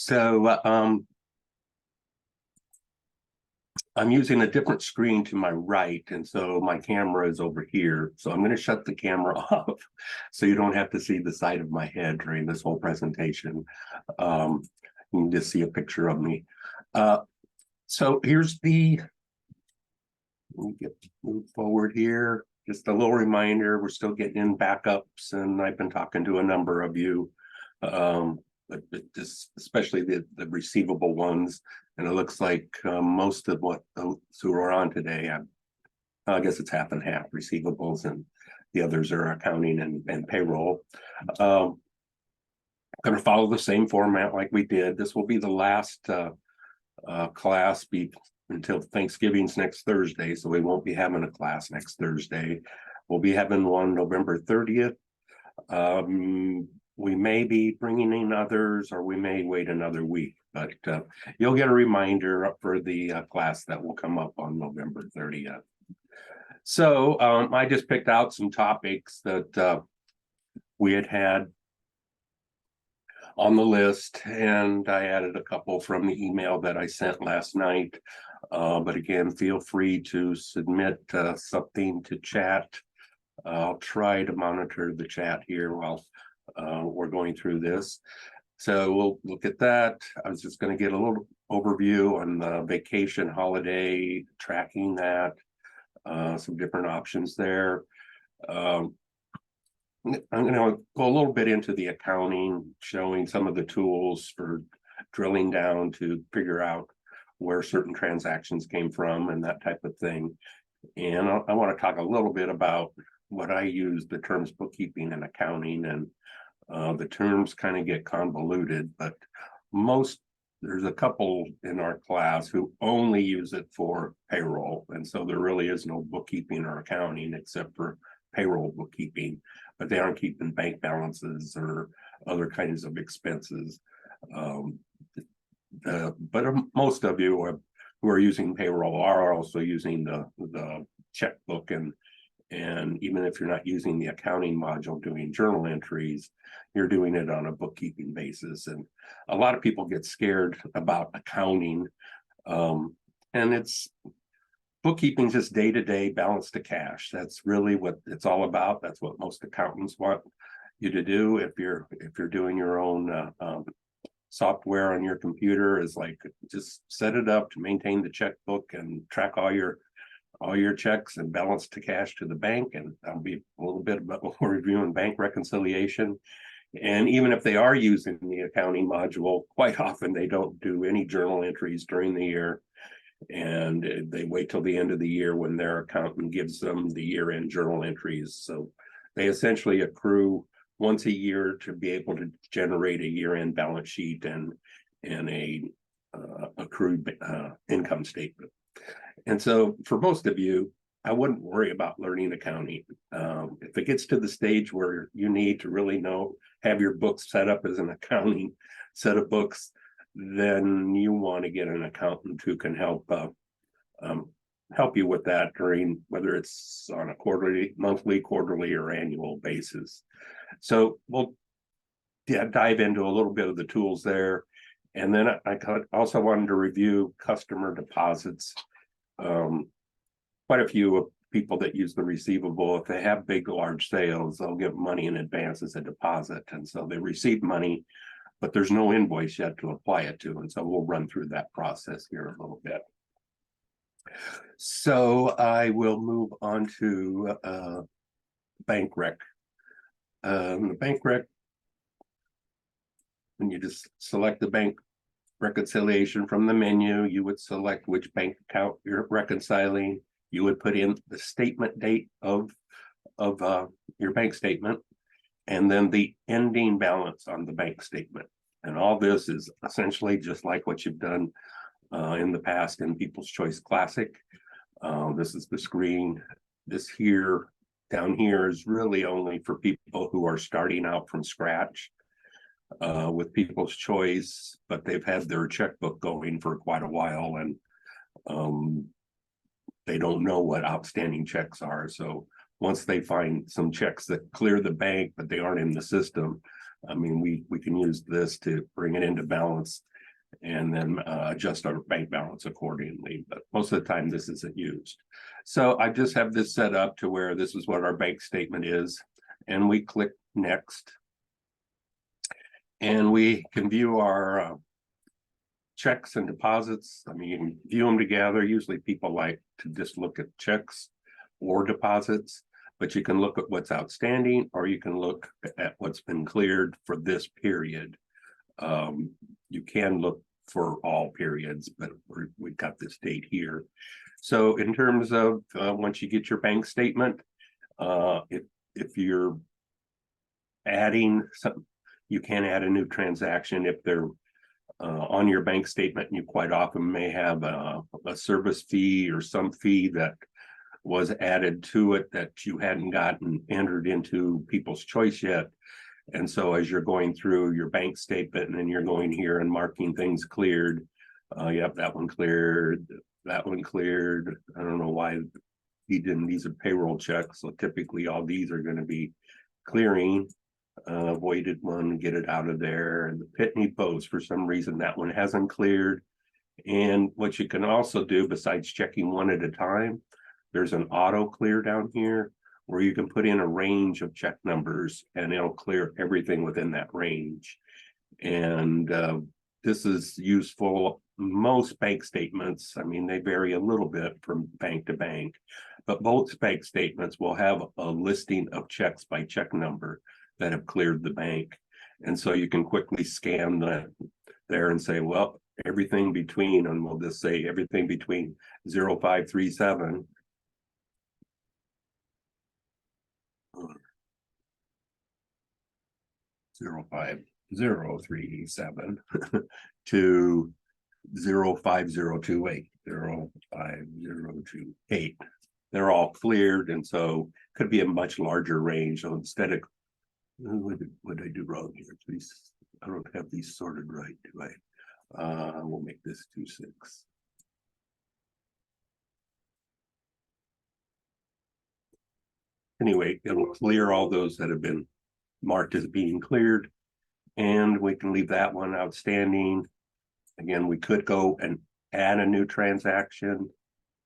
So I'm using a different screen to my right, and so my camera is over here. So I'm going to shut the camera off so you don't have to see the side of my head during this whole presentation. You can just see a picture of me. So here's let me move forward here. Just a little reminder, we're still getting in backups, and I've been talking to a number of you, but just especially the receivable ones. And it looks like most of what those who are on today, I guess it's half and half receivables, and the others are accounting and payroll. I'm going to follow the same format like we did. This will be the last class until Thanksgiving's next Thursday, so we won't be having a class next Thursday. We'll be having one November 30th. We may be bringing in others, or we may wait another week, but you'll get a reminder for the class that will come up on November 30th. So I just picked out some topics that we had on the list, and I added a couple from the email that I sent last night. But again, feel free to submit something to chat. I'll try to monitor the chat here while we're going through this. So we'll look at that. I was just going to get a little overview on the vacation holiday, tracking that, some different options there. I'm going to go a little bit into the accounting, showing some of the tools for drilling down to figure out where certain transactions came from and that type of thing. And I want to talk a little bit about what I use, the terms bookkeeping and accounting, and the terms kind of get convoluted, but there's a couple in our class who only use it for payroll. And so there really is no bookkeeping or accounting except for payroll bookkeeping, but they aren't keeping bank balances or other kinds of expenses. But most of you who are using payroll are also using the checkbook, and even if you're not using the accounting module doing journal entries, you're doing it on a bookkeeping basis. And a lot of people get scared about accounting, and it's bookkeeping, just day-to-day balance to cash. That's really what it's all about. That's what most accountants want you to do. If you're doing your own software on your computer, is like just set it up to maintain the checkbook and track all your checks and balance to cash to the bank. And that'll be a little bit about reviewing bank reconciliation. And even if they are using the accounting module, quite often they don't do any journal entries during the year, and they wait till the end of the year when their accountant gives them the year-end journal entries. So they essentially accrue once a year to be able to generate a year-end balance sheet and a accrued income statement. And so for most of you, I wouldn't worry about learning accounting. If it gets to the stage where you need to really have your books set up as an accounting set of books, then you want to get an accountant who can help you with that during, whether it's on a monthly, quarterly, or annual basis. So we'll dive into a little bit of the tools there. And then I also wanted to review customer deposits. Quite a few people that use the receivable, if they have big, large sales, they'll give money in advance as a deposit. And so they receive money, but there's no invoice yet to apply it to. And so we'll run through that process here a little bit. So I will move on to bank rec. The bank rec, when you just select the bank reconciliation from the menu, you would select which bank account you're reconciling. You would put in the statement date of your bank statement, and then the ending balance on the bank statement. And all this is essentially just like what you've done in the past in People's Choice Classic. This is the screen. This here, down here, is really only for people who are starting out from scratch with People's Choice, but they've had their checkbook going for quite a while, and they don't know what outstanding checks are. So once they find some checks that clear the bank, but they aren't in the system, I mean, we can use this to bring it into balance. and then adjust our bank balance accordingly. But most of the time this isn't used. So I just have this set up to where this is what our bank statement is, and we click next. And we can view our checks and deposits. I mean, you can view them together. Usually people like to just look at checks or deposits, but you can look at what's outstanding, or you can look at what's been cleared for this period. You can look for all periods, but we've got this date here. So in terms of once you get your bank statement, if you're adding some, you can add a new transaction if they're on your bank statement. You quite often may have a service fee or some fee that was added to it that you hadn't gotten entered into People's Choice yet. And so as you're going through your bank statement and then you're going here and marking things cleared, yep, that one cleared, that one cleared. I don't know why he didn't. These are payroll checks, so typically all these are going to be clearing. Voided one, get it out of there. And the Pitney Post, for some reason that one hasn't cleared. And what you can also do, besides checking one at a time, there's an auto clear down here where you can put in a range of check numbers and it'll clear everything within that range. And this is useful. Most bank statements, I mean, they vary a little bit from bank to bank, but both bank statements will have a listing of checks by check number that have cleared the bank. And so you can quickly scan that there and say, well, everything between, and we'll just say everything between 0537 05037 to 05028, 05028. They're all cleared, and so could be a much larger range. So instead of, what did I do wrong here? Please, I don't have these sorted right, do I? We'll make this 26. Anyway, it'll clear all those that have been marked as being cleared, and we can leave that one outstanding. Again, we could go and add a new transaction.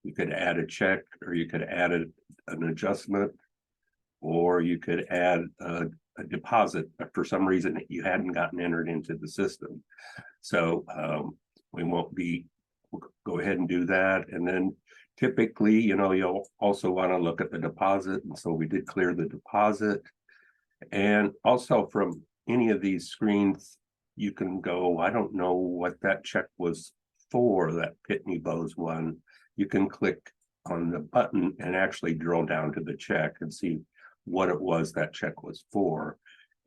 You could add a check, or you could add an adjustment, or you could add a deposit for some reason that you hadn't gotten entered into the system. So we won't be, we'll go ahead and do that. And then typically, you know, you'll also want to look at the deposit. And so we did clear the deposit. And also from any of these screens, you can go, I don't know what that check was for, that Pitney Bowes one. You can click on the button and actually drill down to the check and see what it was that check was for.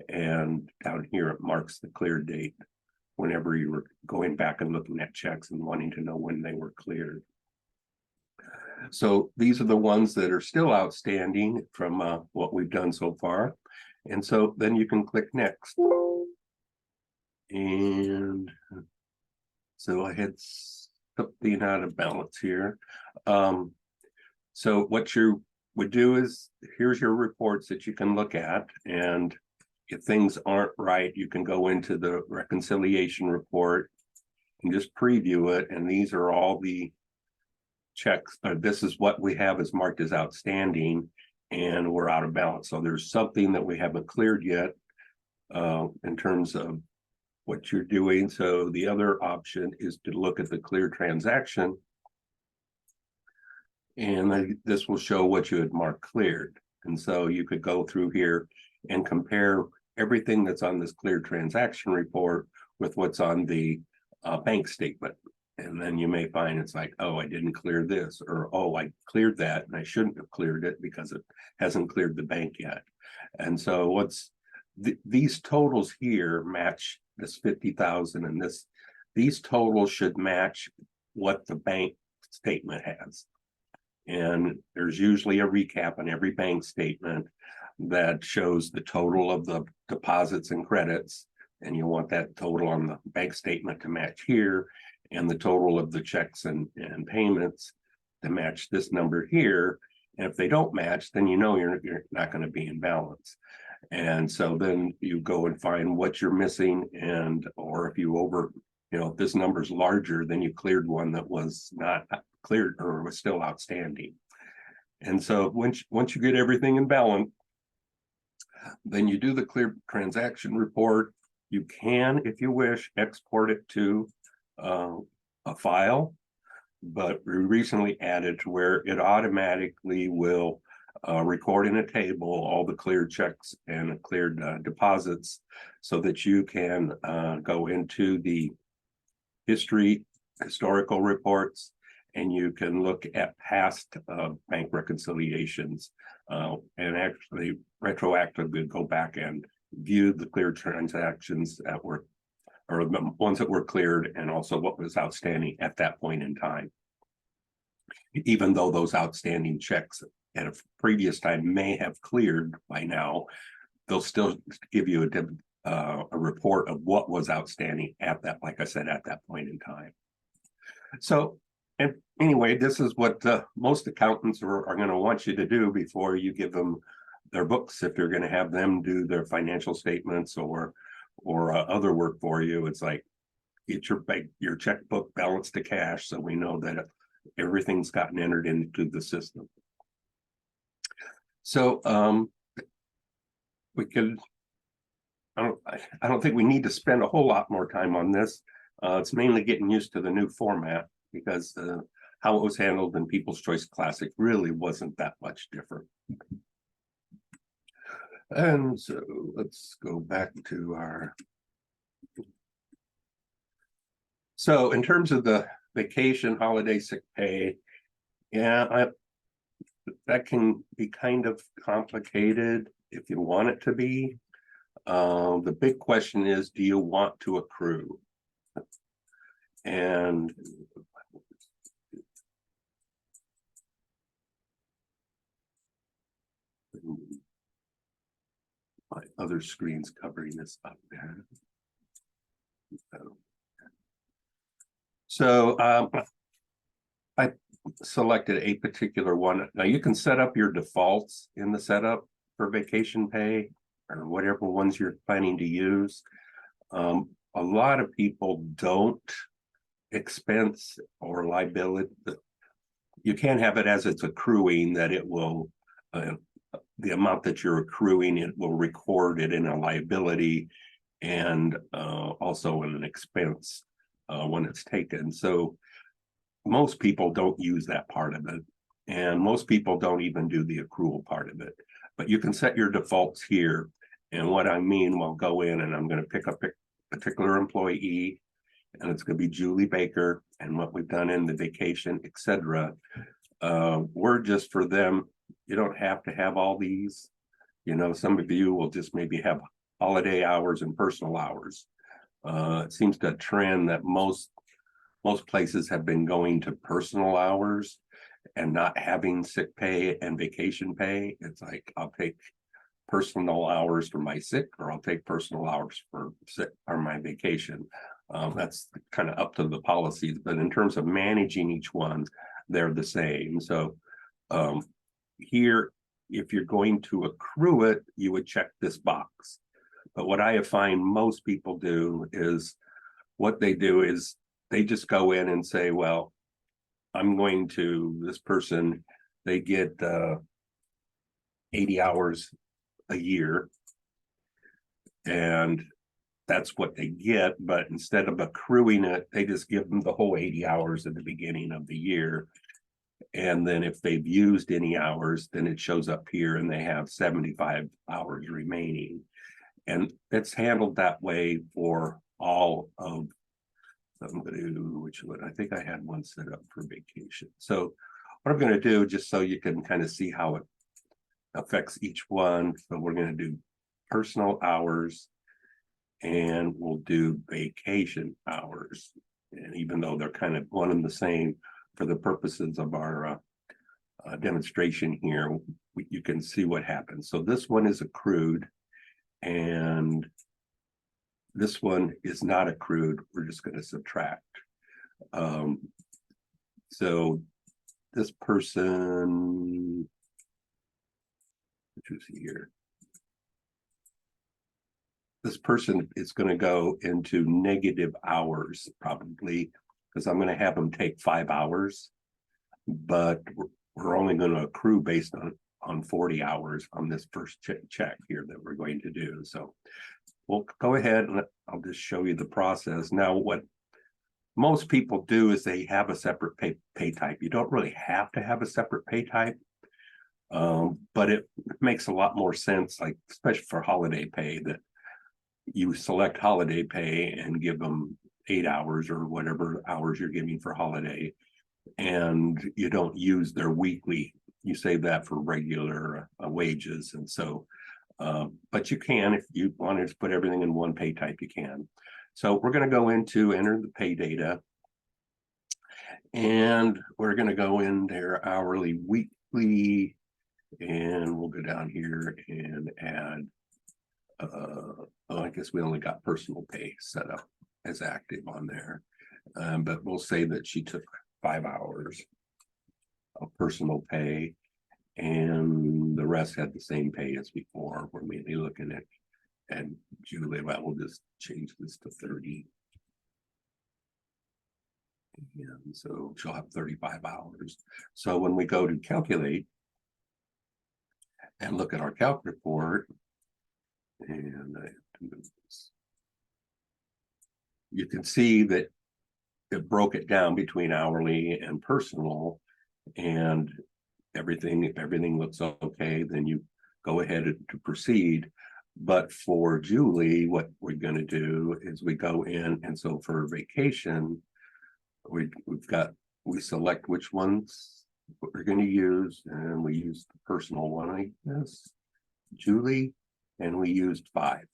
And down here, it marks the clear date whenever you were going back and looking at checks and wanting to know when they were cleared. So these are the ones that are still outstanding from what we've done so far. And so then you can click next. And so I had something out of balance here. So what you would do is, here's your reports that you can look at, and if things aren't right, you can go into the reconciliation report and just preview it. And these are all the checks. This is what we have as marked as outstanding, and we're out of balance. So there's something that we haven't cleared yet in terms of what you're doing. So the other option is to look at the clear transaction, and this will show what you had marked cleared. And so you could go through here and compare everything that's on this clear transaction report with what's on the bank statement. And then you may find it's like, oh, I didn't clear this, or oh, I cleared that and I shouldn't have cleared it because it hasn't cleared the bank yet. And so what's these totals here match this 50,000, and these totals should match what the bank statement has. And there's usually a recap on every bank statement that shows the total of the deposits and credits, and you want that total on the bank statement to match here, and the total of the checks and payments to match this number here. And if they don't match, then you know you're not going to be in balance. And so then you go and find what you're missing, and or if you You know, if this number's larger, then you cleared one that was not cleared or was still outstanding. And so once you get everything in balance, then you do the clear transaction report. You can, if you wish, export it to a file, but we recently added to where it automatically will record in a table all the cleared checks and cleared deposits, so that you can go into the historical reports, and you can look at past bank reconciliations and actually retroactively go back and view the cleared transactions that were, or the ones that were cleared, and also what was outstanding at that point in time. Even though those outstanding checks at a previous time may have cleared by now, they'll still give you a report of what was outstanding at that, like I said, at that point in time. So, and anyway, this is what most accountants are going to want you to do before you give them their books. If you're going to have them do their financial statements or other work for you, it's like, get your checkbook balance to cash, so we know that everything's gotten entered into the system. So we could, I don't think we need to spend a whole lot more time on this. It's mainly getting used to the new format, because how it was handled in People's Choice Classic really wasn't that much different. And so let's go back to our. So in terms of the vacation, holiday, sick pay, yeah, that can be kind of complicated if you want it to be. The big question is, do you want to accrue? And my other screen's covering this up there. So I selected a particular one. Now you can set up your defaults in the setup for vacation pay, or whatever ones you're planning to use. A lot of people don't expense or liability. You can have it as it's accruing, that it will, the amount that you're accruing, it will record it in a liability and also in an expense when it's taken. So most people don't use that part of it, and most people don't even do the accrual part of it. But you can set your defaults here. And what I mean, we'll go in and I'm going to pick up a particular employee, and it's going to be Julie Baker, and what we've done in the vacation, etc. We're just for them. You don't have to have all these. You know, some of you will just maybe have holiday hours and personal hours. It seems to trend that most places have been going to personal hours and not having sick pay and vacation pay. It's like, I'll take personal hours for my sick, or I'll take personal hours for sick or my vacation. That's kind of up to the policies, but in terms of managing each one, they're the same. So here, if you're going to accrue it, you would check this box. But what I have find most people do is, what they do is they just go in and say, well, I'm going to, this person, they get 80 hours a year, and that's what they get. But instead of accruing it, they just give them the whole 80 hours at the beginning of the year. And then if they've used any hours, then it shows up here and they have 75 hours remaining. And it's handled that way for all of, I'm going to do, which one? I think I had one set up for vacation. So what I'm going to do, just so you can kind of see how it affects each one. So we're going to do personal hours, and we'll do vacation hours. And even though they're kind of one and the same, for the purposes of our demonstration here, you can see what happens. So this one is accrued, and this one is not accrued. We're just going to subtract. So this person, which is here, this person is going to go into negative hours probably, because I'm going to have them take 5 hours, but we're only going to accrue based on 40 hours on this first check here that we're going to do. So we'll go ahead and I'll just show you the process. Now, what most people do is they have a separate pay type. You don't really have to have a separate pay type, but it makes a lot more sense, like especially for holiday pay, that you select holiday pay and give them 8 hours or whatever hours you're giving for holiday, and you don't use their weekly. You save that for regular wages. And so, but you can, if you wanted to put everything in one pay type, you can. So we're going to go into enter the pay data, and we're going to go in there hourly, weekly, and we'll go down here and add, I guess we only got personal pay set up as active on there, but we'll say that she took 5 hours of personal pay, and the rest had the same pay as before. We're mainly looking at, and Julie, well, we'll just change this to 30. And so she'll have 35 hours. So when we go to calculate and look at our calc report, and you can see that it broke it down between hourly and personal, and everything, if everything looks okay, then you go ahead to proceed. But for Julie, what we're going to do is we go in, and so for vacation, we select which ones we're going to use, and we use the personal one, I guess, Julie, and we used 5.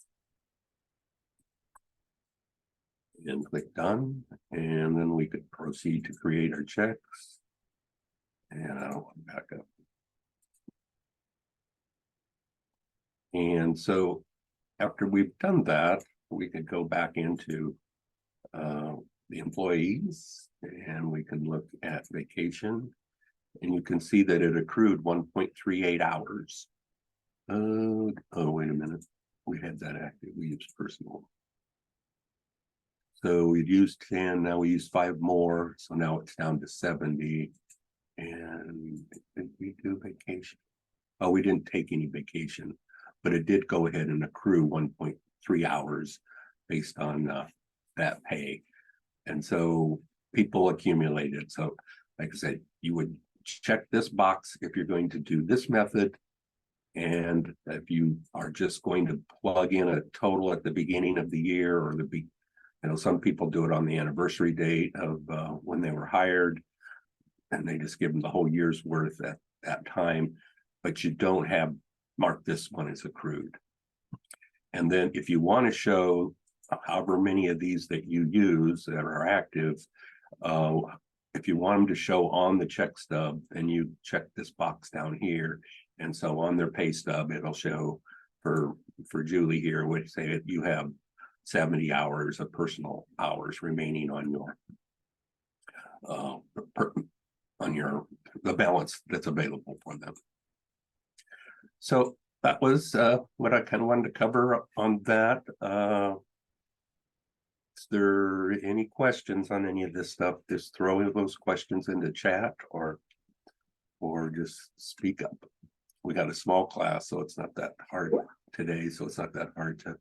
And click done, and then we could proceed to create our checks. And I'll back up. And so after we've done that, we could go back into the employees, and we can look at vacation, and you can see that it accrued 1.38 hours. Oh, wait a minute. We had that active. We used personal. So we'd used 10, now we used 5 more. So now it's down to 70. And did we do vacation? Oh, we didn't take any vacation, but it did go ahead and accrue 1.3 hours based on that pay. And so people accumulated. So like I said, you would check this box if you're going to do this method. And if you are just going to plug in a total at the beginning of the year, or some people do it on the anniversary date of when they were hired, and they just give them the whole year's worth at that time, but you don't have marked this one as accrued. And then if you want to show however many of these that you use that are active, if you want them to show on the check stub, then you check this box down here. And so on their pay stub, it'll show for Julie here, which say that you have 70 hours of personal hours remaining on your the balance that's available for them. So that was what I kind of wanted to cover on that. Is there any questions on any of this stuff? Just throw those questions into chat, or just speak up. We got a small class, so it's not that hard today. So it's not that hard to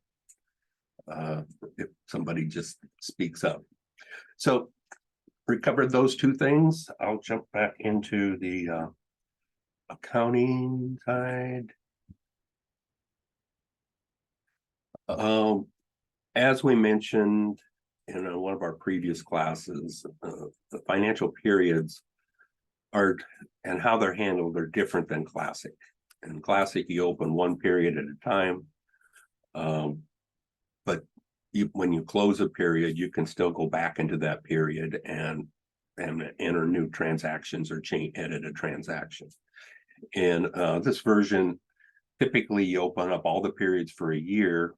if somebody just speaks up. So we covered those 2 things. I'll jump back into the accounting side. As we mentioned in one of our previous classes, the financial periods are, and how they're handled, are different than classic. In classic, you open one period at a time, but when you close a period, you can still go back into that period and enter new transactions or edit a transaction. In this version, typically you open up all the periods for a year,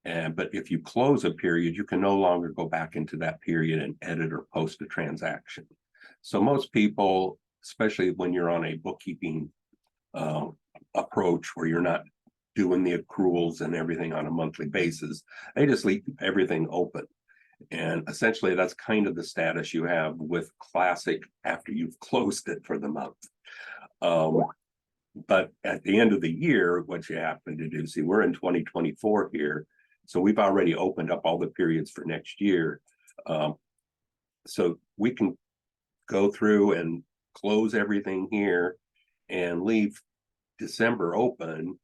but if you close a period, you can no longer go back into that period and edit or post a transaction. So most people, especially when you're on a bookkeeping approach where you're not doing the accruals and everything on a monthly basis. They just leave everything open. And essentially that's kind of the status you have with Classic after you've closed it for the month. But at the end of the year, what you happen to do, see, we're in 2024 here. So we've already opened up all the periods for next year. So we can go through and close everything here and leave December open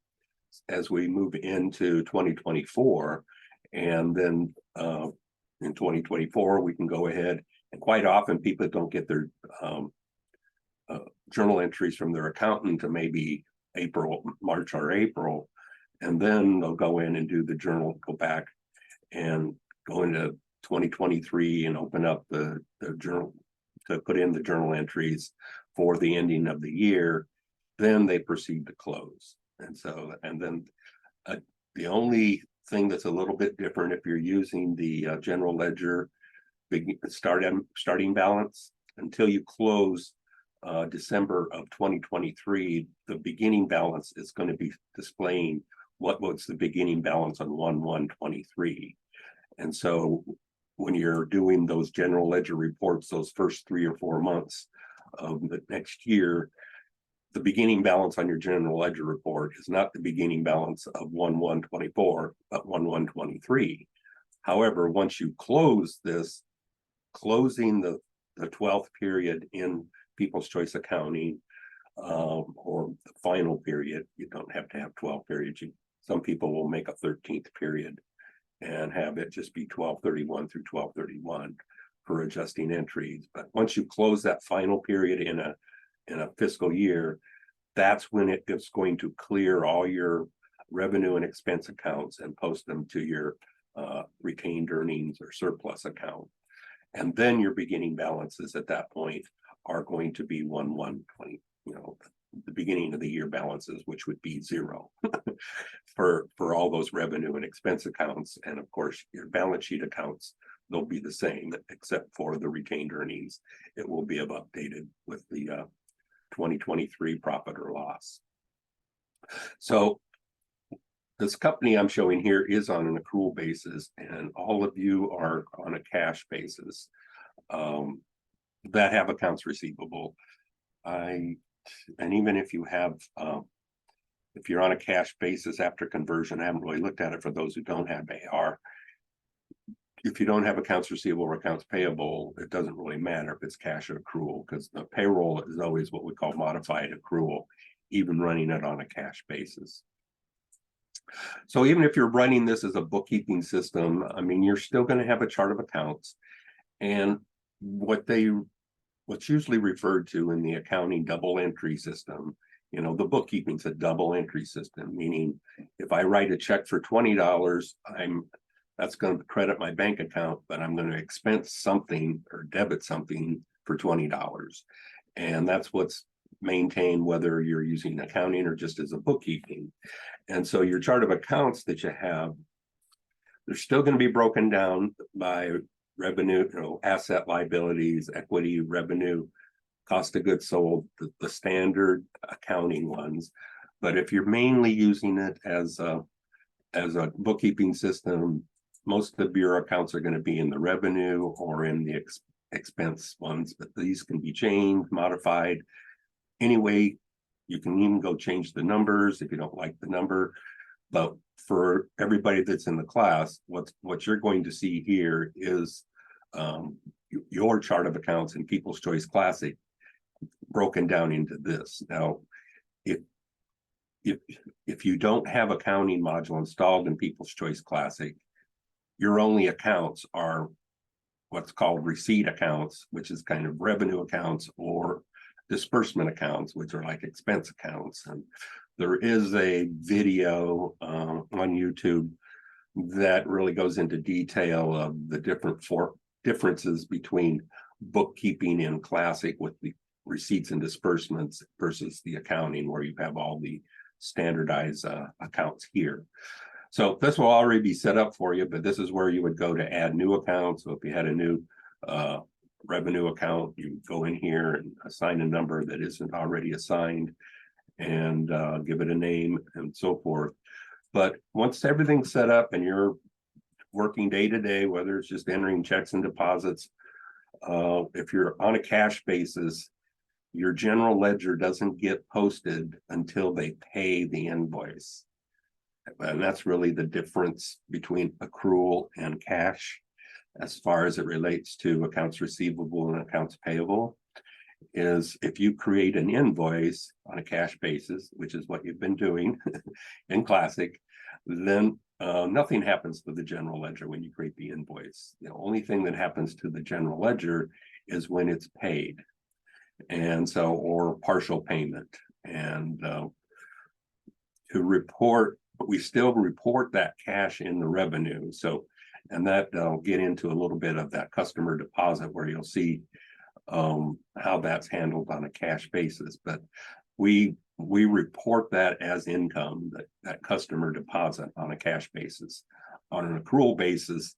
as we move into 2024. And then in 2024, we can go ahead, and quite often people don't get their journal entries from their accountant to maybe March or April. And then they'll go in and do the journal, go back and go into 2023 and open up the journal to put in the journal entries for the ending of the year. Then they proceed to close. And so, and then the only thing that's a little bit different if you're using the general ledger starting balance, until you close December of 2023, the beginning balance is going to be displaying what's the beginning balance on 1/1/23. And so when you're doing those general ledger reports, those first 3 or 4 months of the next year, the beginning balance on your general ledger report is not the beginning balance of 1/1/24, but 1/1/23. However, once you close this, closing the 12th period in People's Choice Accounting, or the final period, you don't have to have 12 periods. Some people will make a 13th period and have it just be 12/31 through 12/31 for adjusting entries. But once you close that final period in a fiscal year, that's when it is going to clear all your revenue and expense accounts and post them to your retained earnings or surplus account. And then your beginning balances at that point are going to be 1/1/20, the beginning of the year balances, which would be 0 for all those revenue and expense accounts. And of course, your balance sheet accounts, they'll be the same, except for the retained earnings. It will be updated with the 2023 profit or loss. So this company I'm showing here is on an accrual basis, and all of you are on a cash basis that have accounts receivable. And even if you have, if you're on a cash basis after conversion, I haven't really looked at it for those who don't have AR. If you don't have accounts receivable or accounts payable, it doesn't really matter if it's cash or accrual, because the payroll is always what we call modified accrual, even running it on a cash basis. So even if you're running this as a bookkeeping system, I mean, you're still going to have a chart of accounts. And what's usually referred to in the accounting double entry system, the bookkeeping's a double entry system, meaning if I write a check for $20, that's going to credit my bank account, but I'm going to expense something or debit something for $20. And that's what's maintained whether you're using accounting or just as a bookkeeping. And so your chart of accounts that you have, they're still going to be broken down by revenue, asset, liabilities, equity, revenue, cost of goods sold, the standard accounting ones. But if you're mainly using it as a bookkeeping system, most of your accounts are going to be in the revenue or in the expense ones, but these can be changed, modified. Anyway, you can even go change the numbers if you don't like the number. But for everybody that's in the class, what you're going to see here is your chart of accounts in People's Choice Classic broken down into this. Now, if you don't have accounting module installed in People's Choice Classic, your only accounts are what's called receipt accounts, which is kind of revenue accounts, or disbursement accounts, which are like expense accounts. And there is a video on YouTube that really goes into detail of the differences between bookkeeping in Classic with the receipts and disbursements versus the accounting, where you have all the standardized accounts here. So this will already be set up for you, but this is where you would go to add new accounts. So if you had a new revenue account, you go in here and assign a number that isn't already assigned and give it a name and so forth. But once everything's set up and you're working day to day, whether it's just entering checks and deposits, if you're on a cash basis, your general ledger doesn't get posted until they pay the invoice. And that's really the difference between accrual and cash as far as it relates to accounts receivable and accounts payable. Is if you create an invoice on a cash basis, which is what you've been doing in Classic, then nothing happens to the general ledger when you create the invoice. The only thing that happens to the general ledger is when it's paid, and so, or partial payment. And to report, but we still report that cash in the revenue. So, and that I'll get into a little bit of that customer deposit where you'll see how that's handled on a cash basis. But we report that as income, that customer deposit on a cash basis. On an accrual basis,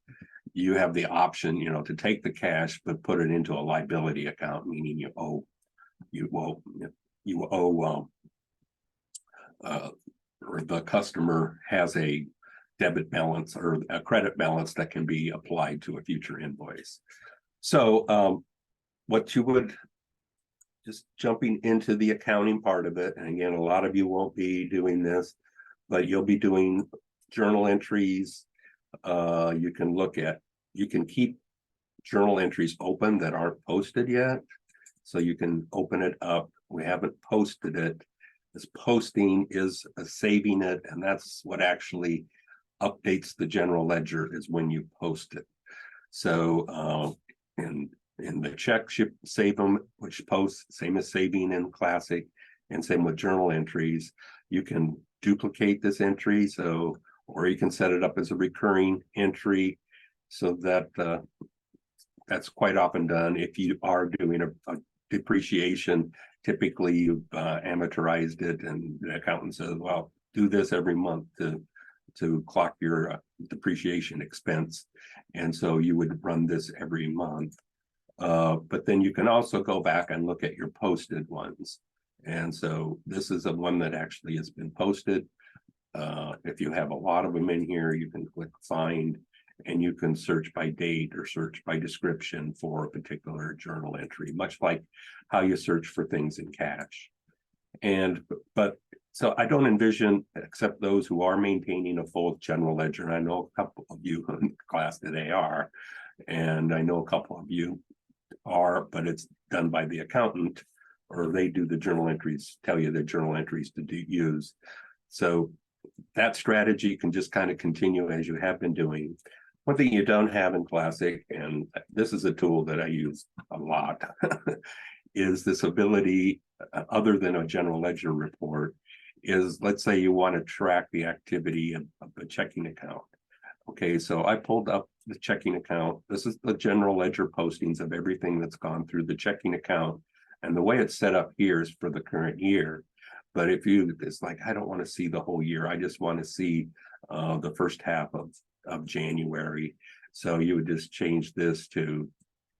you have the option, to take the cash but put it into a liability account, meaning you owe or the customer has a debit balance or a credit balance that can be applied to a future invoice. So what you would, just jumping into the accounting part of it, and again, a lot of you won't be doing this, but you'll be doing journal entries. You can keep journal entries open that aren't posted yet. So you can open it up. We haven't posted it. This posting is saving it, and that's what actually updates the general ledger, is when you post it. So in the checks, you save them, which posts, same as saving in Classic, and same with journal entries. You can duplicate this entry, or you can set it up as a recurring entry, so that that's quite often done. If you are doing a depreciation, typically you've amortized it, and the accountant says, well, do this every month to clock your depreciation expense. And so you would run this every month. But then you can also go back and look at your posted ones. And so this is a one that actually has been posted. If you have a lot of them in here, you can click find, and you can search by date or search by description for a particular journal entry, much like how you search for things in cash. But so I don't envision, except those who are maintaining a full general ledger, and I know a couple of you in the class today are, and I know a couple of you are, but it's done by the accountant, or they do the journal entries, tell you the journal entries to use. So that strategy can just kind of continue as you have been doing. One thing you don't have in Classic, and this is a tool that I use a lot, is this ability, other than a general ledger report, is, let's say you want to track the activity of the checking account. Okay, so I pulled up the checking account. This is the general ledger postings of everything that's gone through the checking account. And the way it's set up here is for the current year. But if it's like, I don't want to see the whole year, I just want to see the first half of January. So you would just change this to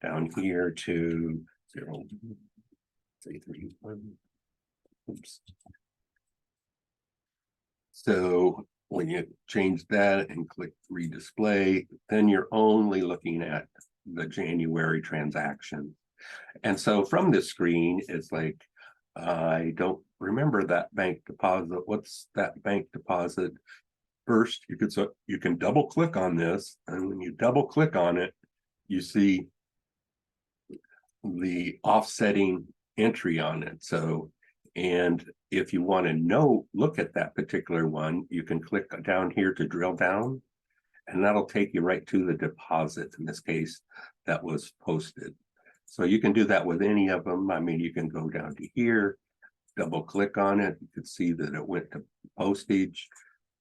down here to 0, say 3, 1. Oops. So when you change that and click redisplay, then you're only looking at the January transaction. And so from this screen, it's like, I don't remember that bank deposit. What's that bank deposit? First, you can double click on this, and when you double click on it, you see the offsetting entry on it. So, and if you want to look at that particular one, you can click down here to drill down, and that'll take you right to the deposit, in this case, that was posted. So you can do that with any of them. I mean, you can go down to here, double click on it. You can see that it went to postage,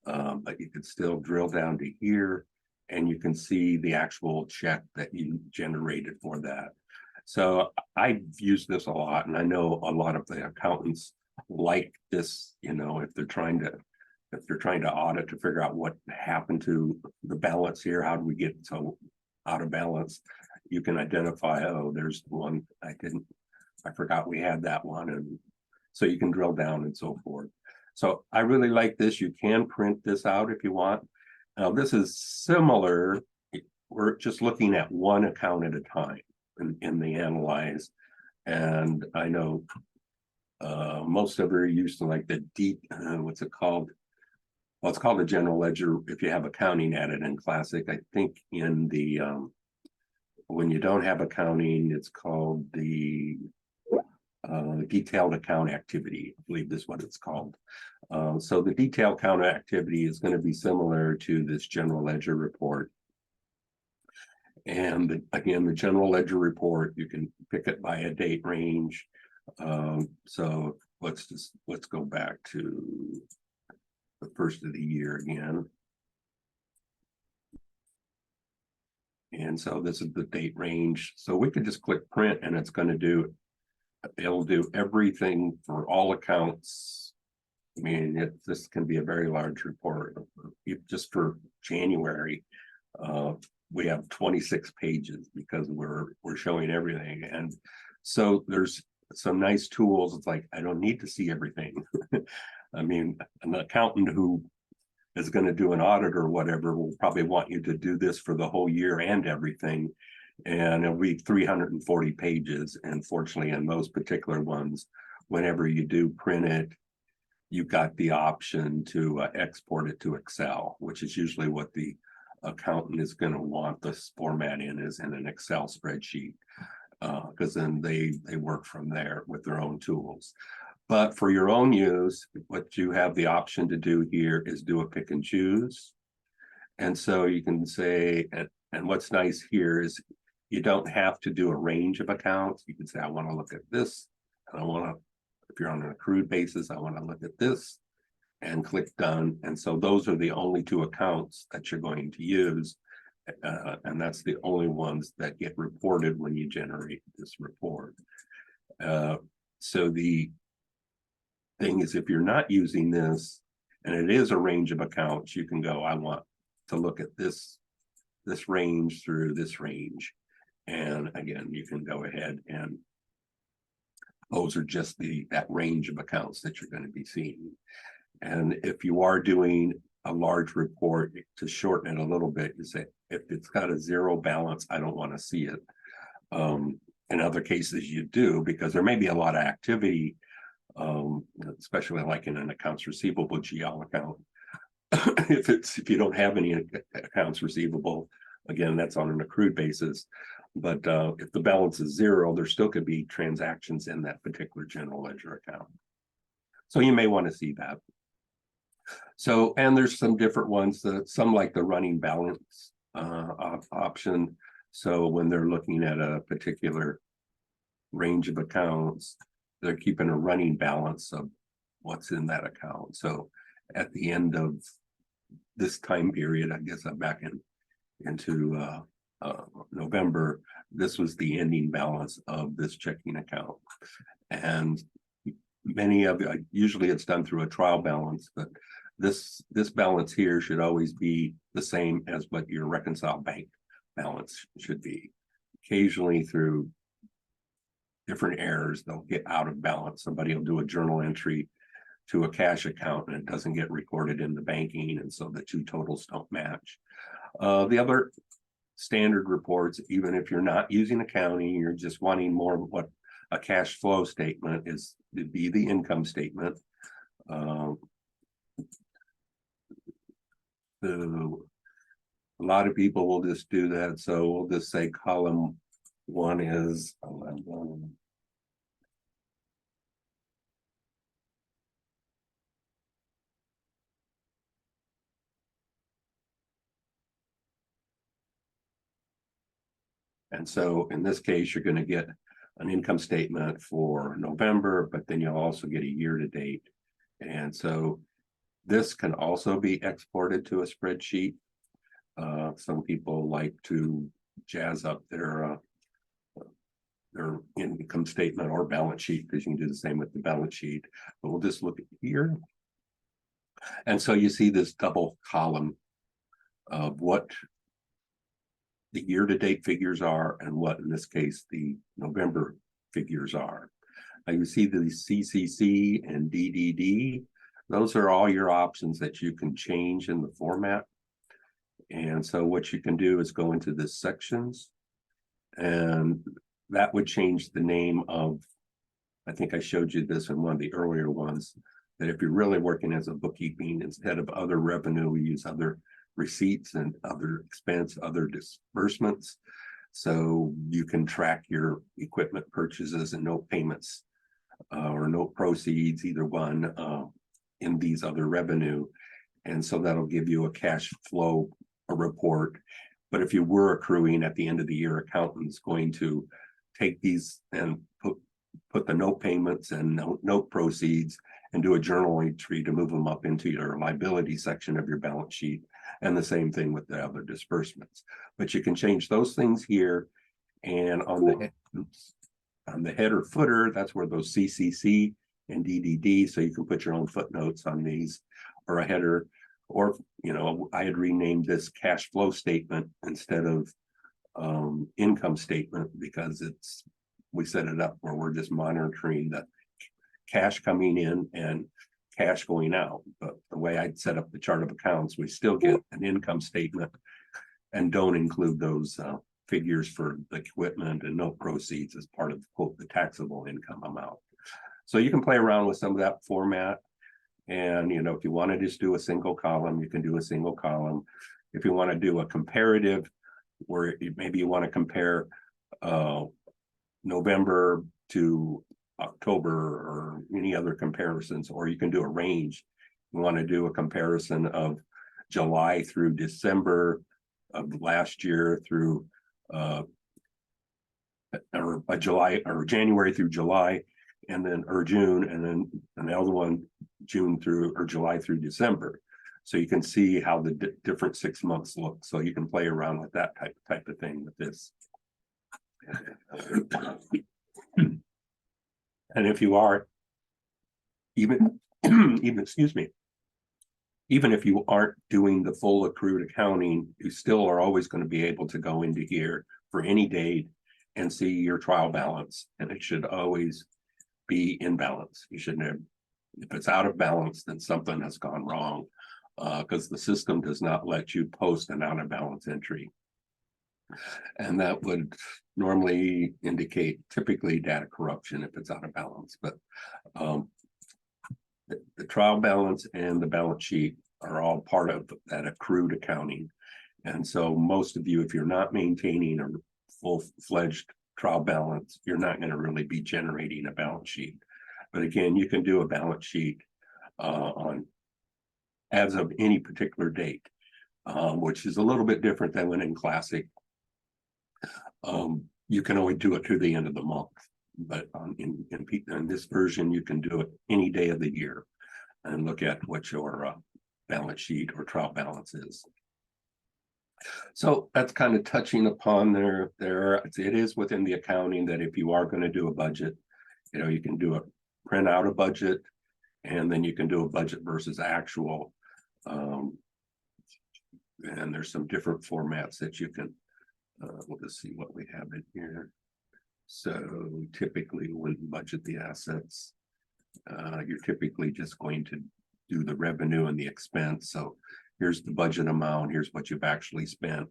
but you could still drill down to here, and you can see the actual check that you generated for that. So I've used this a lot, and I know a lot of the accountants like this, if they're trying to audit to figure out what happened to the balance here, how do we get so out of balance, you can identify, oh, there's the one I forgot we had that one, and so you can drill down and so forth. So I really like this. You can print this out if you want. Now this is similar. We're just looking at one account at a time in the analyze. And I know most of you are used to like the deep, what's it called? Well, it's called a general ledger if you have accounting added in Classic. I think in the when you don't have accounting, it's called the detailed account activity, I believe is what it's called. So the detailed account activity is going to be similar to this general ledger report. And again, the general ledger report, you can pick it by a date range. So let's go back to the first of the year again. And so this is the date range. So we could just click print and it's going to do, it'll do everything for all accounts. I mean, this can be a very large report. Just for January, we have 26 pages because we're showing everything. And so there's some nice tools. It's like, I don't need to see everything. I mean, an accountant who is going to do an audit or whatever will probably want you to do this for the whole year and everything. And it'll be 340 pages. And fortunately, in those particular ones, whenever you do print it, you've got the option to export it to Excel, which is usually what the accountant is going to want this format in, is in an Excel spreadsheet, because then they work from there with their own tools. But for your own use, what you have the option to do here is do a pick and choose. And so you can say, and what's nice here is you don't have to do a range of accounts. You can say, I want to look at this, and I want to, if you're on an accrued basis, I want to look at this, and click done. And so those are the only two accounts that you're going to use. And that's the only ones that get reported when you generate this report. So the thing is, if you're not using this and it is a range of accounts, you can go, I want to look at this range through this range. And again, you can go ahead and those are just that range of accounts that you're going to be seeing. And if you are doing a large report, to shorten it a little bit, you say, if it's got a zero balance, I don't want to see it. In other cases, you do, because there may be a lot of activity, especially like in an accounts receivable GL account. if you don't have any accounts receivable, again, that's on an accrued basis. But if the balance is zero, there still could be transactions in that particular general ledger account. So you may want to see that. So, and there's some different ones, some like the running balance option. So when they're looking at a particular range of accounts, they're keeping a running balance of what's in that account. So at the end of this time period, I guess I'm back into November, this was the ending balance of this checking account. And many of it, usually it's done through a trial balance, but this balance here should always be the same as what your reconciled bank balance should be. Occasionally through different errors, they'll get out of balance. Somebody will do a journal entry to a cash account and it doesn't get recorded in the banking, and so the two totals don't match. The other standard reports, even if you're not using accounting, you're just wanting more of what a cash flow statement is, to be the income statement. A lot of people will just do that. So we'll just say column one is 11. And so in this case, you're going to get an income statement for November, but then you'll also get a year to date. And so this can also be exported to a spreadsheet. Some people like to jazz up their income statement or balance sheet, because you can do the same with the balance sheet. But we'll just look at here. And so you see this double column of what the year-to-date figures are and what, in this case, the November figures are. Now you see the CCC and DDD. Those are all your options that you can change in the format. And so what you can do is go into the sections, and that would change the name of, I think I showed you this in one of the earlier ones, that if you're really working as a bookkeeping, instead of other revenue, we use other receipts and other expense, other disbursements. So you can track your equipment purchases and note payments or note proceeds, either one, in these other revenue. And so that'll give you a cash flow report. But if you were accruing at the end of the year, accountant's going to take these and put the note payments and note proceeds and do a journal entry to move them up into your liability section of your balance sheet. And the same thing with the other disbursements. But you can change those things here. And on the header footer, that's where those CCC and DDD, so you can put your own footnotes on these, or a header. Or, I had renamed this cash flow statement instead of income statement, because we set it up where we're just monitoring the cash coming in and cash going out. But the way I'd set up the chart of accounts, we still get an income statement and don't include those figures for the equipment and note proceeds as part of, quote, the taxable income amount. So you can play around with some of that format. And, if you want to just do a single column, you can do a single column. If you want to do a comparative, where maybe you want to compare November to October or any other comparisons, or you can do a range. You want to do a comparison of July through December of last year through July or January through July, and then or June, and then another one June through or July through December. So you can see how the different 6 months look. So you can play around with that type of thing with this. And if you are even excuse me, even if you aren't doing the full accrued accounting, you still are always going to be able to go into here for any date and see your trial balance, and it should always be in balance. You shouldn't have, if it's out of balance, then something has gone wrong, because the system does not let you post an out of balance entry. And that would normally indicate typically data corruption if it's out of balance. But the trial balance and the balance sheet are all part of that accrued accounting. And so most of you, if you're not maintaining a full-fledged trial balance, you're not going to really be generating a balance sheet. But again, you can do a balance sheet on as of any particular date, which is a little bit different than when in Classic. You can only do it through the end of the month, but in this version, you can do it any day of the year and look at what your balance sheet or trial balance is. So that's kind of touching upon it is within the accounting that if you are going to do a budget, you can print out a budget, and then you can do a budget versus actual. And there's some different formats that you can, we'll just see what we have in here. So typically when you budget the assets, you're typically just going to do the revenue and the expense. So here's the budget amount, here's what you've actually spent,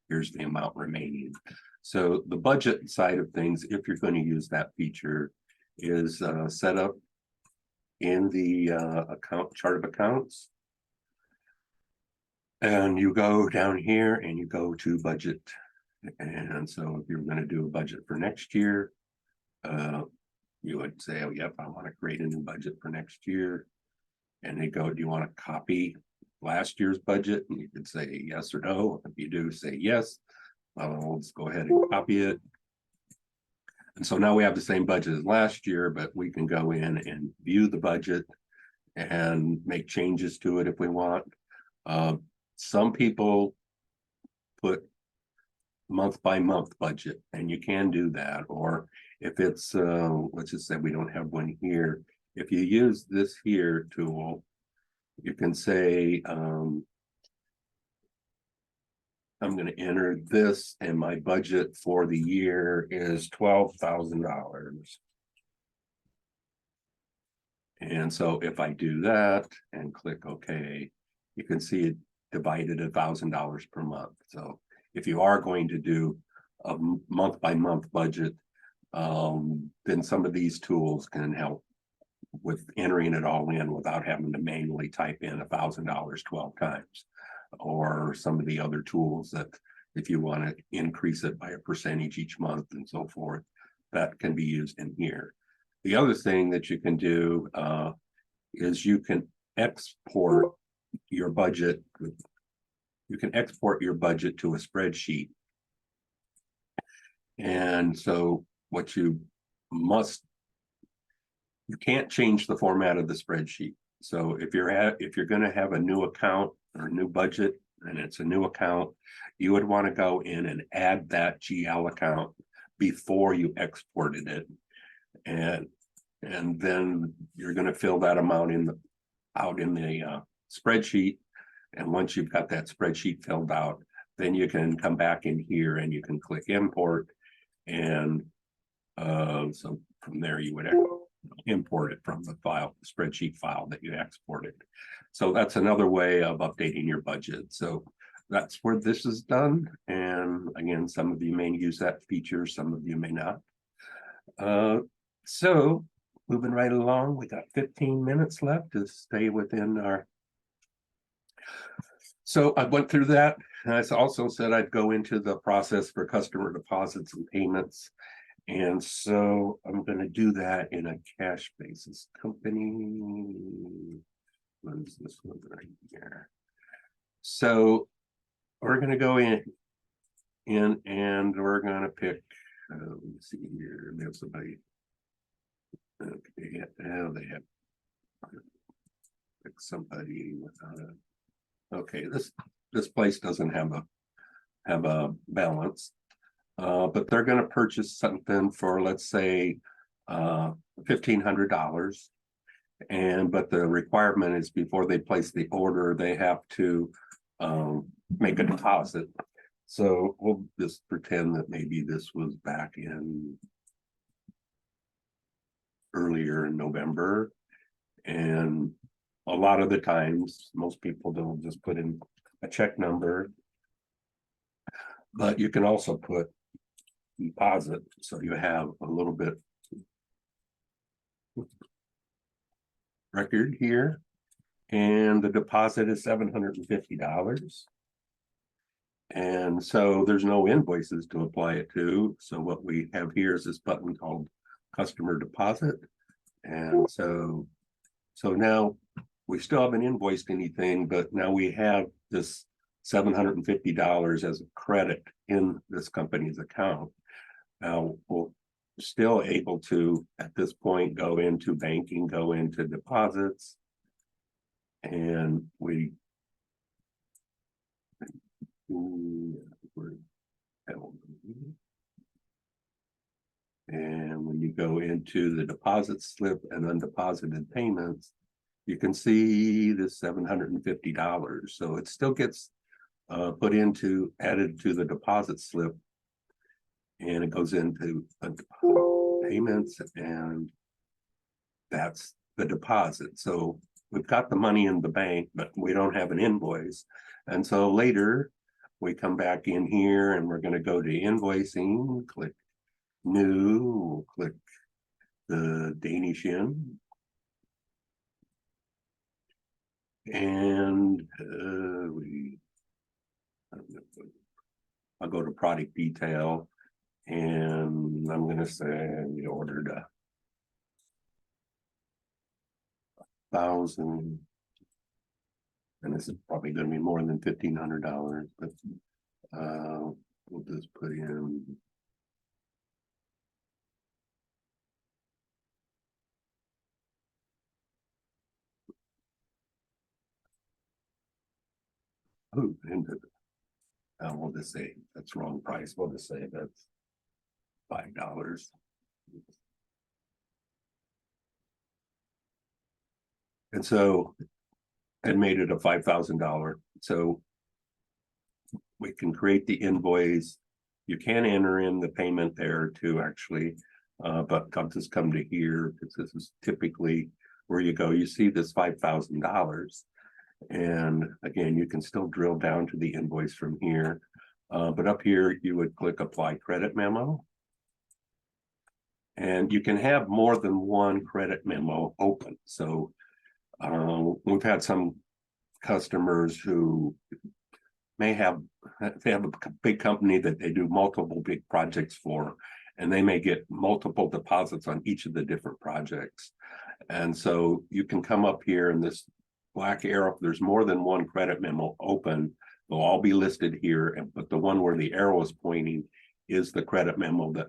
here's the amount remaining. So the budget side of things, if you're going to use that feature, is set up in the account chart of accounts. And you go down here and you go to budget. And so if you're going to do a budget for next year, you would say, oh, yep, I want to create a new budget for next year. And they go, do you want to copy last year's budget? And you can say yes or no. If you do, say yes. Let's go ahead and copy it. And so now we have the same budget as last year, but we can go in and view the budget and make changes to it if we want. Some people put month by month budget, and you can do that. Or if it's, let's just say we don't have one here. If you use this here tool, you can say, I'm going to enter this, and my budget for the year is $12,000. And so if I do that and click OK, you can see it divided $1,000 per month. So if you are going to do a month by month budget, then some of these tools can help with entering it all in without having to manually type in $1,000 12 times, or some of the other tools that if you want to increase it by a percentage each month and so forth, that can be used in here. The other thing that you can do is you can export your budget. You can export your budget to a spreadsheet. And so what you can't change the format of the spreadsheet. So if you're going to have a new account or a new budget and it's a new account, you would want to go in and add that GL account before you exported it. And then you're going to fill that amount out in the spreadsheet. And once you've got that spreadsheet filled out, then you can come back in here and you can click import. And so from there you would import it from the spreadsheet file that you exported. So that's another way of updating your budget. So that's where this is done. And again, some of you may use that feature, some of you may not. So moving right along, we got 15 minutes left to stay within our. So I went through that. And I also said I'd go into the process for customer deposits and payments. And so I'm going to do that in a cash basis company. What is this one right here? So we're going to go in and we're going to pick, let me see here, we have somebody. Okay, now they have pick somebody without a. Okay, this place doesn't have a balance. But they're going to purchase something for, let's say, $1,500. But the requirement is before they place the order, they have to make a deposit. So we'll just pretend that maybe this was back in earlier in November. And a lot of the times, most people don't just put in a check number. But you can also put deposit, so you have a little bit record here, and the deposit is $750. And so there's no invoices to apply it to. So what we have here is this button called customer deposit. And so now we still haven't invoiced anything, but now we have this $750 as a credit in this company's account. Now we're still able to, at this point, go into banking, go into deposits, and and when you go into the deposit slip and undeposited payments, you can see this $750. So it still gets added to the deposit slip, and it goes into payments, and that's the deposit. So we've got the money in the bank, but we don't have an invoice. And so later we come back in here and we're going to go to invoicing, click new, click the Danish yen, and I'll go to product detail, and I'm going to say we ordered 1,000, and this is probably going to be more than $1,500, but we'll just put in we'll just say that's wrong price. We'll just say that's $5. And so it made it a $5,000. So we can create the invoice. You can enter in the payment there too, actually, but I'll just come to here because this is typically where you go, you see this $5,000. And again, you can still drill down to the invoice from here. But up here, you would click apply credit memo. And you can have more than one credit memo open. So we've had some customers who may have, they have a big company that they do multiple big projects for, and they may get multiple deposits on each of the different projects. And so you can come up here and this black arrow, if there's more than one credit memo open, they'll all be listed here, but the one where the arrow is pointing is the credit memo that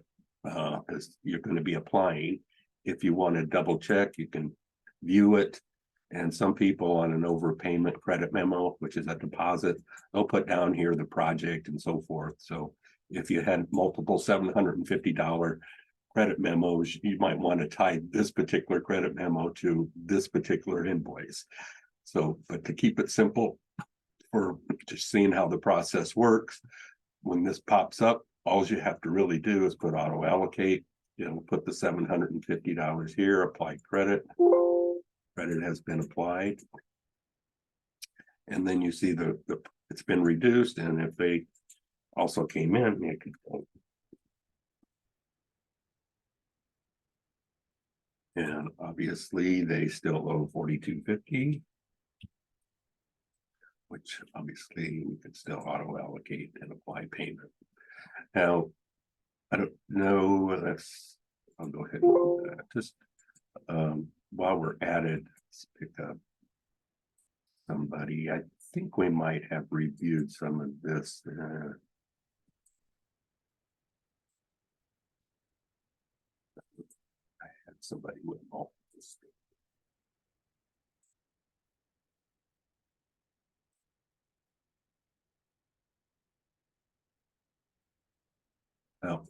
you're going to be applying. If you want to double check, you can view it. And some people on an overpayment credit memo, which is a deposit, they'll put down here the project and so forth. So if you had multiple $750 credit memos, you might want to tie this particular credit memo to this particular invoice. So, but to keep it simple for just seeing how the process works, when this pops up, all you have to really do is put auto allocate, put the $750 here, apply credit. Credit has been applied. And then you see it's been reduced. And if they also came in, they could go. And obviously they still owe $42.50, which obviously we could still auto allocate and apply payment. Now, I don't know, I'll go ahead and do that. Just while we're at it, let's pick up somebody. I think we might have reviewed some of this. I had somebody with all this.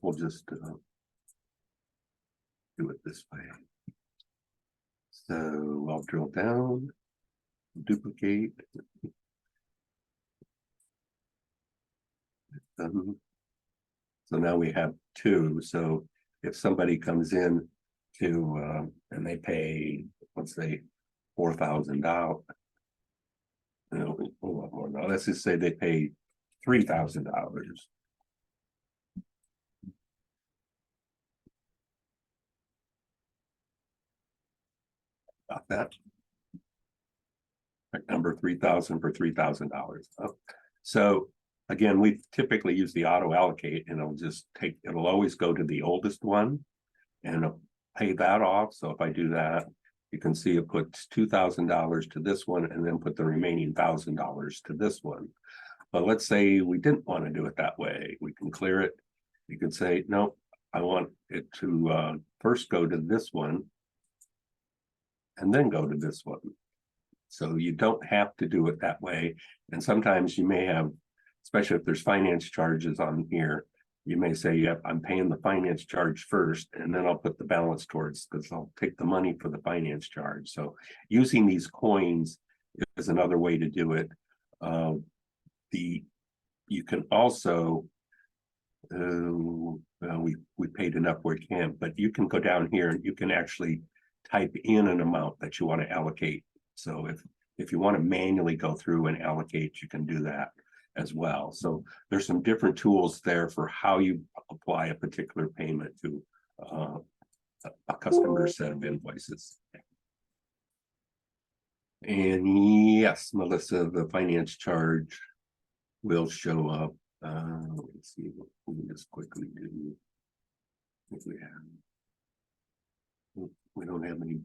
We'll just do it this way. So I'll drill down, duplicate. So now we have two. So if somebody comes in to and they pay, let's say, $4,000. More now. Let's just say they pay $3,000. Got that? Number 3,000 for $3,000. So again, we typically use the auto allocate, and it'll always go to the oldest one and pay that off. So if I do that, you can see it puts $2,000 to this one and then put the remaining $1,000 to this one. But let's say we didn't want to do it that way. We can clear it. You can say, no, I want it to first go to this one and then go to this one. So you don't have to do it that way. And sometimes you may have, especially if there's finance charges on here, you may say, yep, I'm paying the finance charge first, and then I'll put the balance towards, because I'll take the money for the finance charge. So using these coins is another way to do it. You can also, we paid enough where we can, but you can go down here and you can actually type in an amount that you want to allocate. So if you want to manually go through and allocate, you can do that as well. So there's some different tools there for how you apply a particular payment to a customer set of invoices. And yes, Melissa, the finance charge will show up. Let's see what we can just quickly do. I think we don't have any.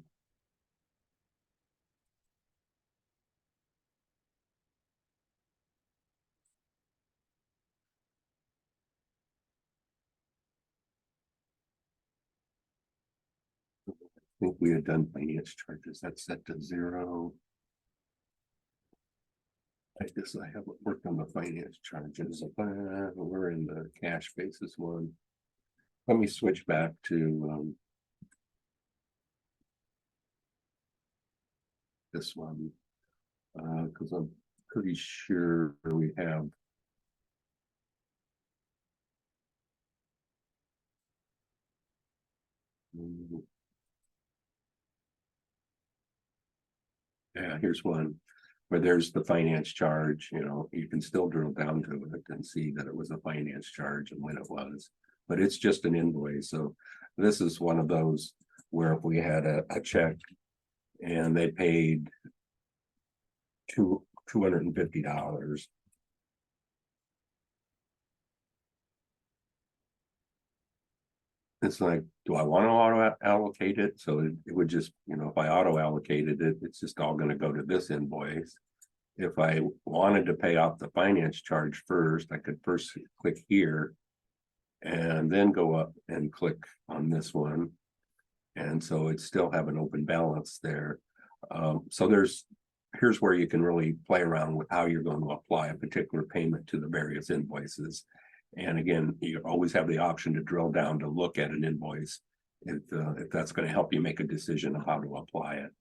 I think we had done finance charges. That's set to 0. I guess I haven't worked on the finance charges. We're in the cash basis one. Let me switch back to this one, because I'm pretty sure we have. yeah, here's one where there's the finance charge, you know, you can still drill down to it and see that it was a finance charge and when it was, but it's just an invoice. So this is one of those where if we had a check and they paid $250. It's like, do I want to auto allocate it? So it would just, you know, if I auto allocated it, it's just all going to go to this invoice. If I wanted to pay off the finance charge first, I could first click here and then go up and click on this one. And so it still have an open balance there. So here's where you can really play around with how you're going to apply a particular payment to the various invoices. And again, you always have the option to drill down to look at an invoice if that's going to help you make a decision on how to apply it.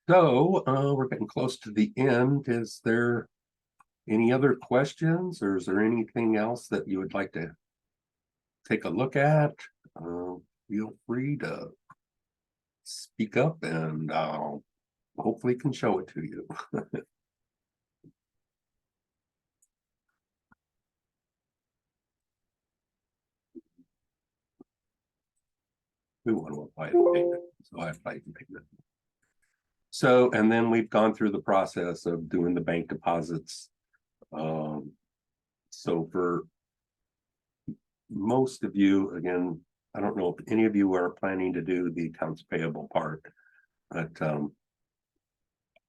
So we're getting close to the end. Is there any other questions, or is there anything else that you would like to take a look at? Feel free to speak up and I'll hopefully can show it to you. We want to apply the payment, so I apply the payment. So, and then we've gone through the process of doing the bank deposits. So for most of you, again, I don't know if any of you are planning to do the accounts payable part, but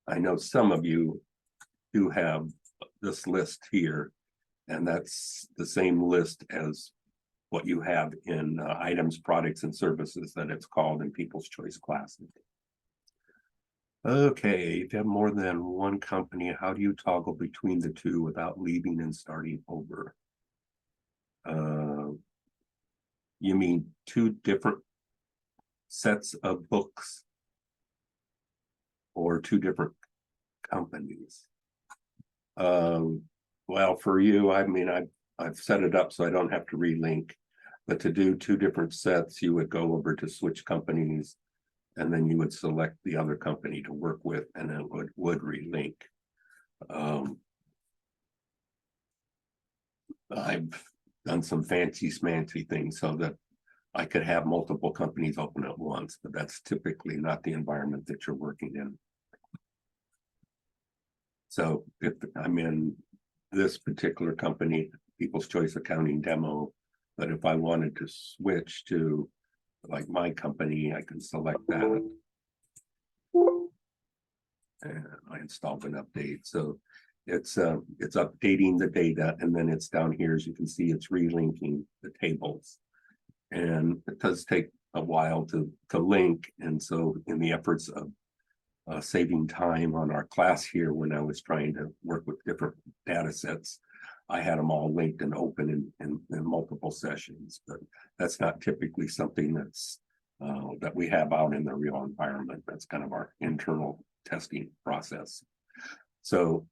I know some of you do have this list here, and that's the same list as what you have in items, products, and services that it's called in People's Choice classes. Okay, if you have more than one company, how do you toggle between the two without leaving and starting over? You mean two different sets of books or two different companies? Well, for you, I mean, I've set it up so I don't have to relink, but to do two different sets, you would go over to switch companies, and then you would select the other company to work with, and it would relink. I've done some fancy smancy things so that I could have multiple companies open at once, but that's typically not the environment that you're working in. So if I'm in this particular company, People's Choice Accounting Demo, but if I wanted to switch to like my company, I can select that. And I installed an update. So it's updating the data, and then it's down here, as you can see, it's relinking the tables. And it does take a while to link. And so in the efforts of saving time on our class here, when I was trying to work with different data sets, I had them all linked and open in multiple sessions, but that's not typically something that's that we have out in the real environment. That's kind of our internal testing process. So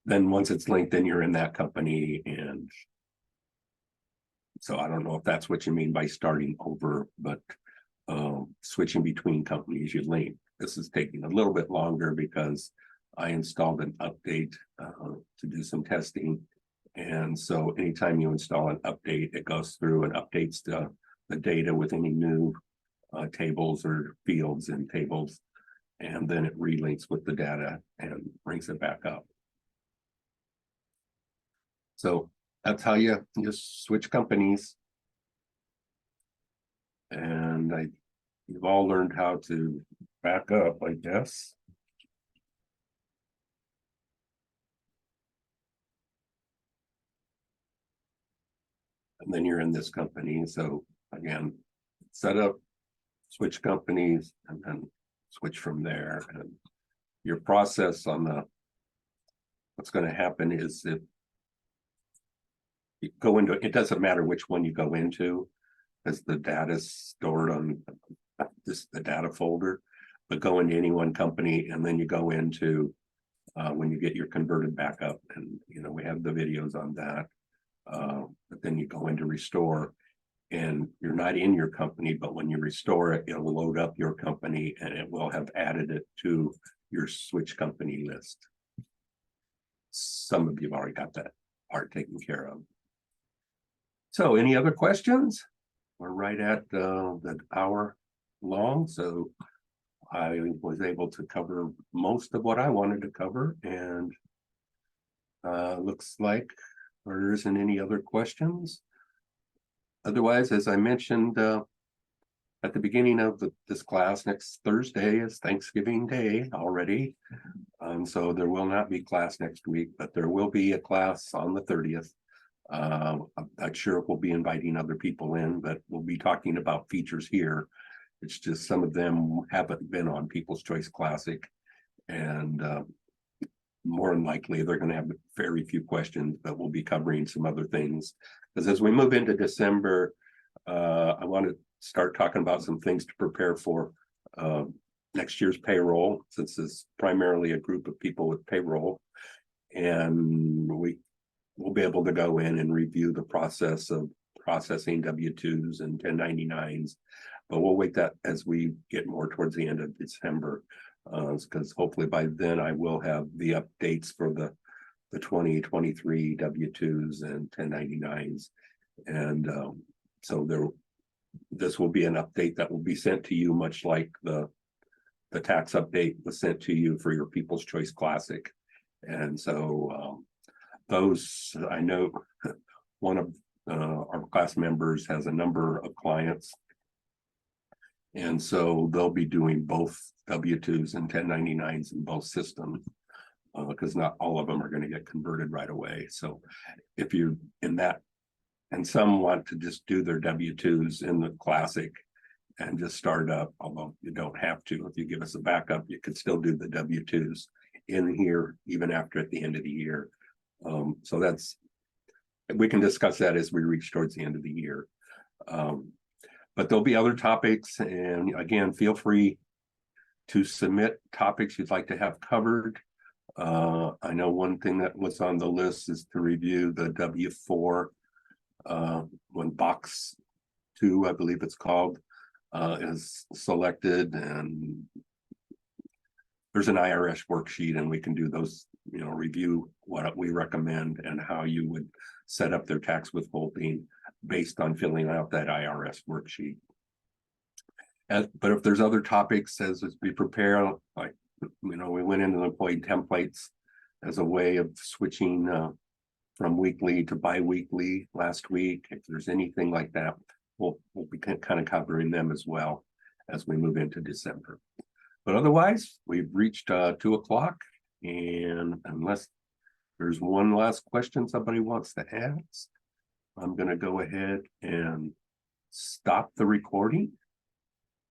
then once it's linked, then you're in that company. And so I don't know if that's what you mean by starting over, but switching between companies you link. This is taking a little bit longer because I installed an update to do some testing. And so anytime you install an update, it goes through and updates the data with any new tables or fields in tables. And then it relinks with the data and brings it back up. So that's how you just switch companies. And you've all learned how to back up, I guess. And then you're in this company. So again, set up, switch companies, and then switch from there. And your process on what's going to happen is if you go into, it doesn't matter which one you go into, as the data is stored on the data folder, but go into any one company, and then you go into when you get your converted backup, and we have the videos on that. But then you go into restore, and you're not in your company, but when you restore it, it'll load up your company and it will have added it to your switch company list. Some of you have already got that part taken care of. So any other questions? We're right at the hour long, so I was able to cover most of what I wanted to cover, and looks like there isn't any other questions. Otherwise, as I mentioned at the beginning of this class, next Thursday is Thanksgiving Day already. So there will not be class next week, but there will be a class on the 30th. I'm not sure if we'll be inviting other people in, but we'll be talking about features here. It's just some of them haven't been on People's Choice Classic, and more than likely they're going to have very few questions, but we'll be covering some other things. Because as we move into December, I want to start talking about some things to prepare for next year's payroll, since it's primarily a group of people with payroll. And we'll be able to go in and review the process of processing W-2s and 1099s. But we'll wait that as we get more towards the end of December, because hopefully by then I will have the updates for the 2023 W-2s and 1099s. And so this will be an update that will be sent to you, much like the tax update was sent to you for your People's Choice Classic. And so those, I know one of our class members has a number of clients, and so they'll be doing both W-2s and 1099s in both systems, because not all of them are going to get converted right away. So if you're in that, and some want to just do their W-2s in the Classic and just start up, although you don't have to. If you give us a backup, you could still do the W-2s in here even after at the end of the year. So we can discuss that as we reach towards the end of the year. But there'll be other topics, and again, feel free to submit topics you'd like to have covered. I know one thing that was on the list is to review the W-4 when box 2, I believe it's called, is selected, and there's an IRS worksheet, and we can do those, review what we recommend and how you would set up their tax withholding based on filling out that IRS worksheet. But if there's other topics as we prepare, like, we went into the employee templates as a way of switching from weekly to bi-weekly last week. If there's anything like that, we'll be kind of covering them as well as we move into December. But otherwise, we've reached 2 o'clock, and unless there's one last question somebody wants to ask, I'm going to go ahead and stop the recording.